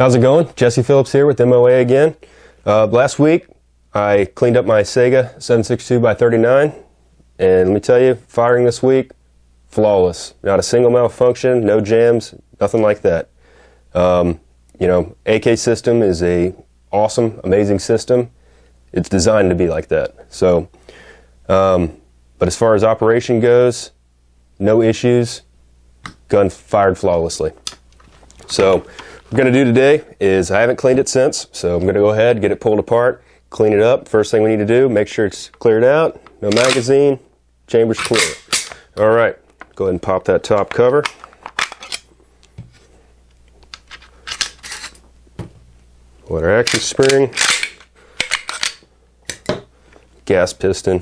How's it going? Jesse Phillips here with MOA again. Last week I cleaned up my Sega 762x39, and let me tell you, firing this week, flawless. Not a single malfunction, no jams, nothing like that. You know, AK system is a awesome, amazing system. It's designed to be like that. So, but as far as operation goes, no issues. Gun fired flawlessly. So what we're going to do today is, I haven't cleaned it since, so I'm going to go ahead, get it pulled apart, clean it up. First thing we need to do, make sure it's cleared out, no magazine, chamber's clear. All right, go ahead and pop that top cover. Water action spring, gas piston.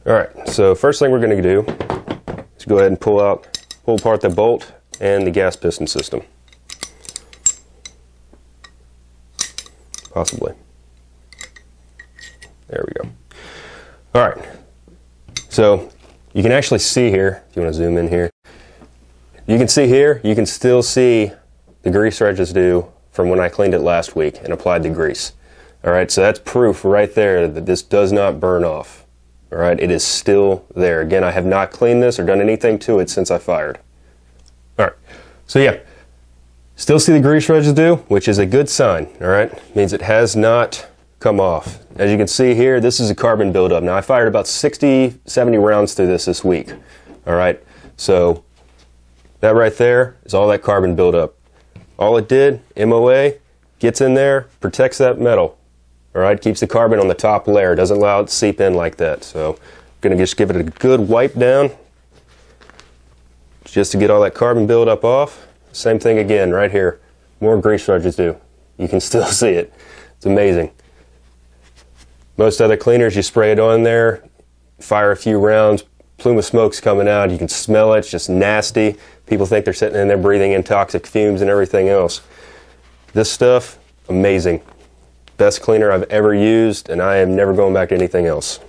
All right, so first thing we're going to do is go ahead and pull apart the bolt and the gas piston system. Possibly. There we go. All right, so you can actually see here, if you want to zoom in here, you can see here, you can still see the grease residue from when I cleaned it last week and applied the grease. All right, so that's proof right there that this does not burn off. All right, it is still there. Again, I have not cleaned this or done anything to it since I fired. All right, so yeah, still see the grease residue, which is a good sign. All right, means it has not come off. As you can see here, this is a carbon buildup. Now I fired about 60, 70 rounds through this week. All right, so that right there is all that carbon buildup. All it did, MOA, gets in there, protects that metal. All right, keeps the carbon on the top layer, doesn't allow it to seep in like that. So I'm going to just give it a good wipe down just to get all that carbon buildup off. Same thing again right here, more grease residue. You can still see it. It's amazing. Most other cleaners, you spray it on there, fire a few rounds, plume of smoke's coming out, you can smell it, it's just nasty. People think they're sitting in there breathing in toxic fumes and everything else. This stuff, amazing. Best cleaner I've ever used, and I am never going back to anything else.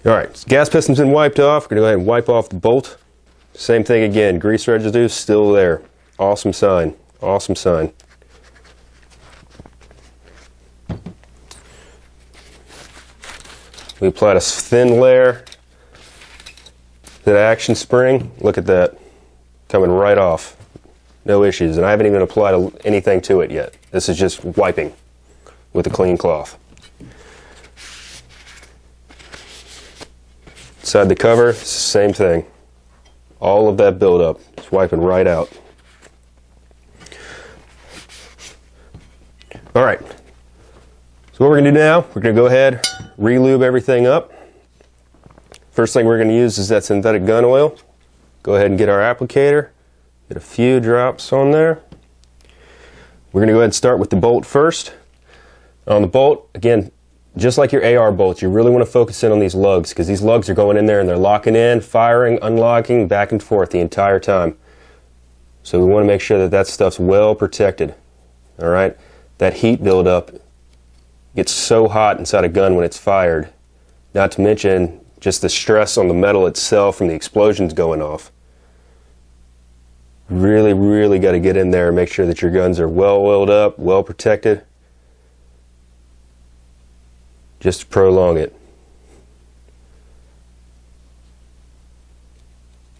All right, so gas piston's been wiped off. We're going to go ahead and wipe off the bolt. Same thing again, grease residue still there. Awesome sign, awesome sign. We applied a thin layer to the action spring. Look at that, coming right off. No issues, and I haven't even applied anything to it yet. This is just wiping with a clean cloth. Inside the cover, same thing. All of that buildup, it's wiping right out. All right, so what we're gonna do now, we're gonna go ahead, re-lube everything up. First thing we're gonna use is that synthetic gun oil. Go ahead and get our applicator. Get a few drops on there. We're going to go ahead and start with the bolt first. On the bolt, again, just like your AR bolts, you really want to focus in on these lugs, because these lugs are going in there and they're locking in, firing, unlocking, back and forth the entire time. So we want to make sure that that stuff's well protected. All right? That heat buildup gets so hot inside a gun when it's fired, not to mention just the stress on the metal itself from the explosions going off. Really, really got to get in there and make sure that your guns are well oiled up, well protected, just to prolong it.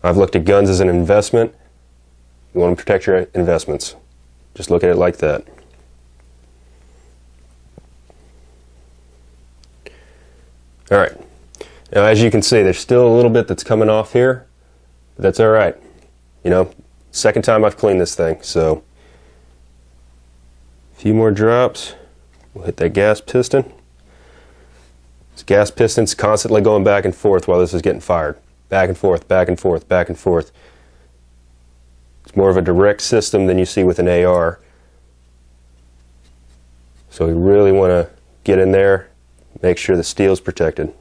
I've looked at guns as an investment. You want to protect your investments. Just look at it like that. All right. Now, as you can see, there's still a little bit that's coming off here, but that's all right. You know, second time I've cleaned this thing, so a few more drops. We'll hit that gas piston. This gas piston's constantly going back and forth while this is getting fired. Back and forth, back and forth, back and forth. It's more of a direct system than you see with an AR. So we really want to get in there, make sure the steel's protected.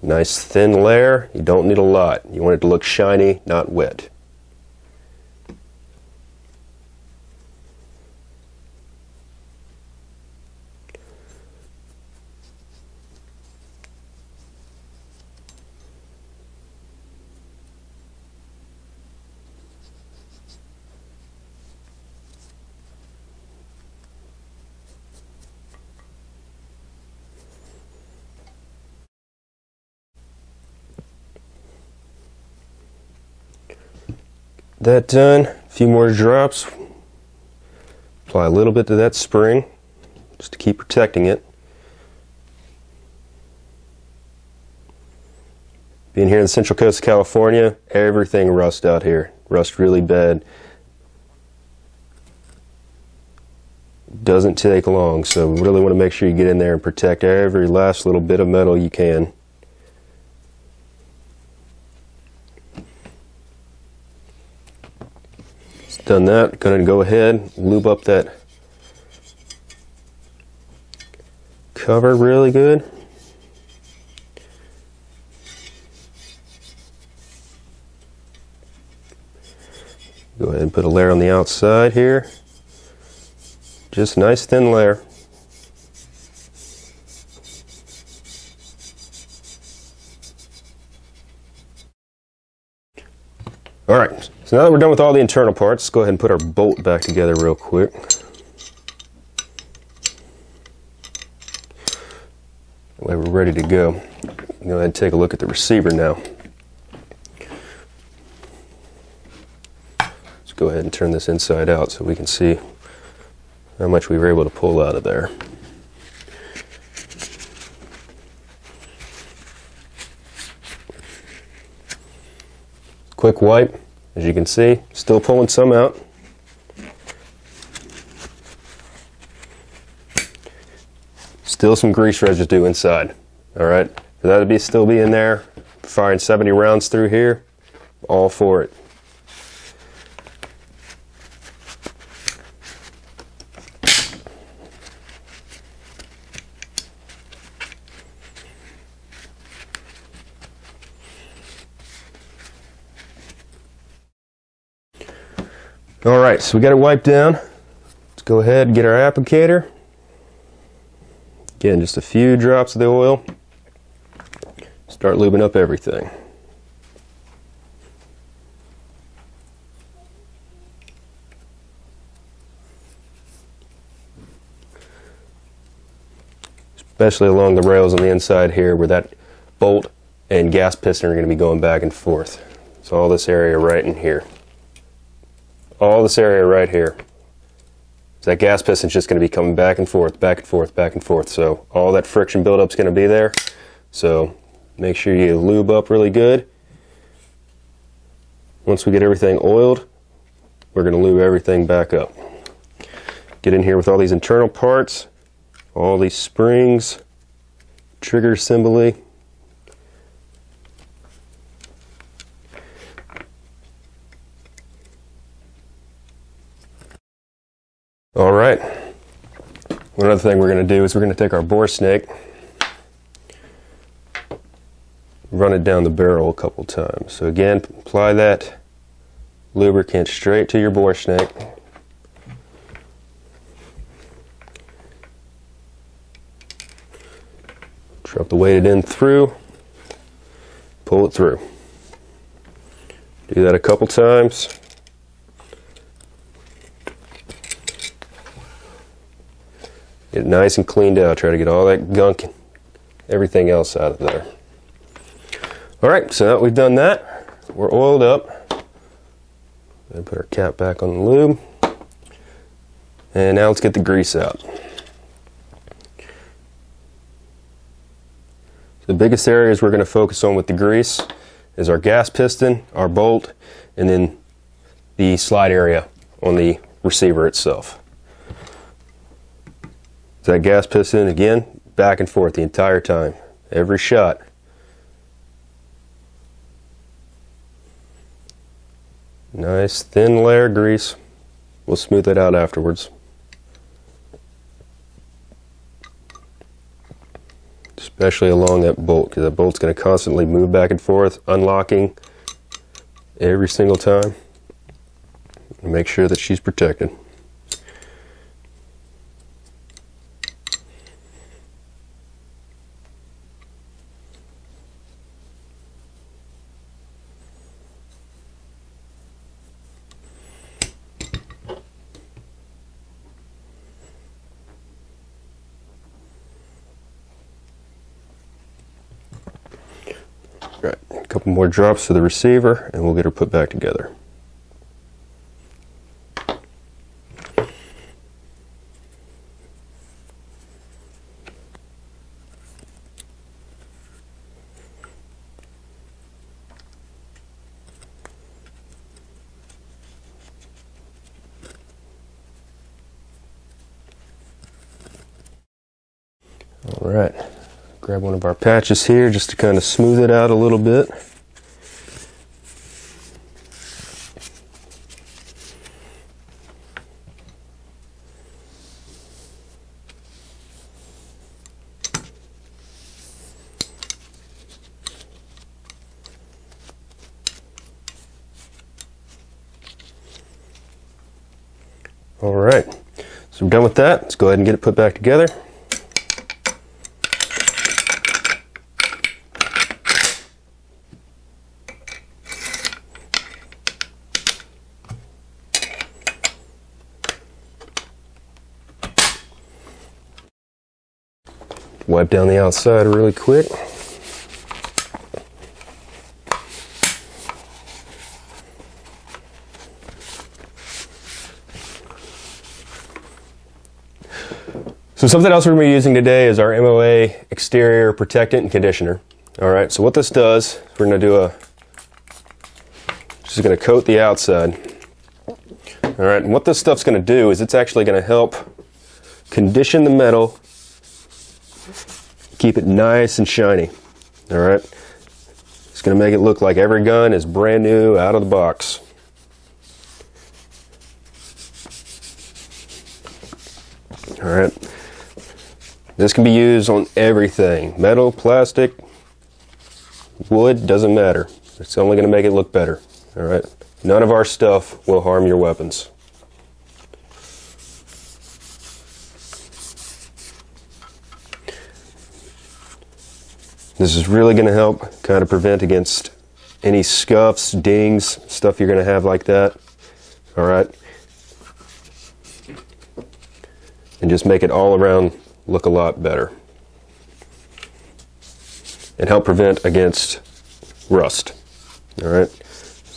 Nice thin layer. You don't need a lot. You want it to look shiny, not wet. that done, a few more drops. Apply a little bit to that spring just to keep protecting it. Being here in the Central Coast of California, everything rusts out here. Rust really bad. Doesn't take long, so really want to make sure you get in there and protect every last little bit of metal you can. Done that, going to go ahead, lube up that cover really good. Go ahead and put a layer on the outside here. Just a nice thin layer. Alright, so now that we're done with all the internal parts, let's go ahead and put our bolt back together real quick. That way we're ready to go. Go ahead and take a look at the receiver now. Let's go ahead and turn this inside out so we can see how much we were able to pull out of there. Quick wipe, as you can see, still pulling some out. Still some grease residue inside. Alright, for that to still be in there, firing 70 rounds through here, all for it. Alright, so we got it wiped down. Let's go ahead and get our applicator. Again, just a few drops of the oil. Start lubing up everything. Especially along the rails on the inside here where that bolt and gas piston are going to be going back and forth. So all this area right in here. All this area right here. So that gas piston's just going to be coming back and forth, back and forth, back and forth. So all that friction buildup is going to be there. So make sure you lube up really good. Once we get everything oiled, we're going to lube everything back up. Get in here with all these internal parts, all these springs, trigger assembly. Alright, one other thing we're going to do is we're going to take our bore snake, run it down the barrel a couple times. So again, apply that lubricant straight to your bore snake. Drop the weighted end through, pull it through. Do that a couple times. Get it nice and cleaned out. Try to get all that gunk and everything else out of there. Alright, so now that we've done that, we're oiled up. And put our cap back on the lube. And now let's get the grease out. The biggest areas we're going to focus on with the grease is our gas piston, our bolt, and then the slide area on the receiver itself. That gas piston, again, back and forth the entire time, every shot. Nice thin layer of grease. We'll smooth it out afterwards. Especially along that bolt, because that bolt's going to constantly move back and forth, unlocking every single time. Make sure that she's protected. Right, a couple more drops to the receiver and we'll get her put back together. right, grab one of our patches here just to kind of smooth it out a little bit. All right, so we're done with that. Let's go ahead and get it put back together. Wipe down the outside really quick. So something else we're going to be using today is our MOA exterior protectant and conditioner. All right, so what this does, we're going to do just going to coat the outside. All right, and what this stuff's going to do is it's actually going to help condition the metal, keep it nice and shiny. All right, it's going to make it look like every gun is brand new out of the box. All right. This can be used on everything. Metal, plastic, wood, doesn't matter. It's only going to make it look better. All right. None of our stuff will harm your weapons. This is really going to help kind of prevent against any scuffs, dings, stuff you're going to have like that. All right. And just make it all around look a lot better and help prevent against rust. All right,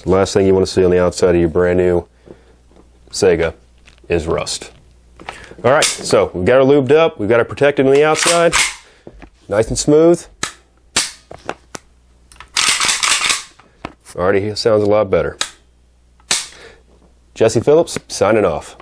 the last thing you want to see on the outside of your brand new Sega is rust. All right, so we've got it lubed up, we've got it protected on the outside, nice and smooth. Already sounds a lot better. Jesse Phillips signing off.